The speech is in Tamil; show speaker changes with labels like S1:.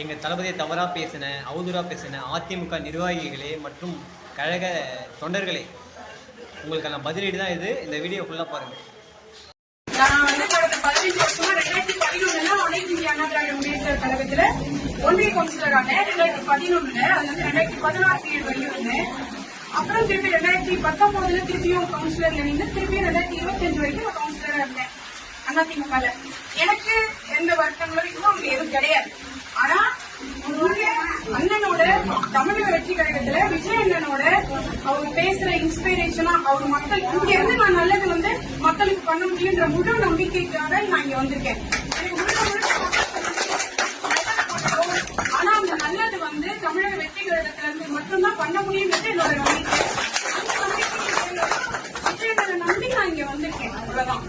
S1: எங்கள் தளபதியை தவறாக பேசின, அவதூறாக பேசின அதிமுக நிர்வாகிகளே மற்றும் கழக தொண்டர்களே, உங்களுக்கெல்லாம் பதிலீடு தான் இது. இந்த வீடியோ ஃபுல்லாக பாருங்கள்.
S2: நான் வந்து கடந்த 15 வருஷமா 2011 அனைத்து இந்திய அண்ணா திராவிட முன்னேற்ற கழகத்துல ஒன்றிய கவுன்சிலரான 2011 அது வந்து 2016 வரைக்கும். அப்புறம் திருப்பி 2019 திருப்பியும் கவுன்சிலர்ல நின்று திருப்பியும் 2025 வரைக்கும் நான் கவுன்சிலரா இருந்தேன் அதிமுகல. எனக்கு எந்த வருத்தங்களும் இன்னும் எதுவும் கிடையாது. ஆனா அண்ணனோட தமிழக வெற்றி கழகத்துல விஜய் அண்ணனோட அவர் பேசுற இன்ஸ்பிரேஷனா அவர் மக்கள் இங்க இருந்து நான் நல்லது வந்து மக்களுக்கு பண்ண முடியுன்ற முழு நம்பிக்கைக்காக நான் இங்க வந்திருக்கேன். ஆனா அந்த நல்லது வந்து தமிழக வெற்றி கழகத்துல இருந்து மட்டும்தான் பண்ண முடியும்ன்றது என்னோட நம்பிக்கை. அந்த நம்பிக்கை விஜய் அண்ணனை நம்பி நான் இங்க வந்திருக்கேன். அவ்வளவுதான்.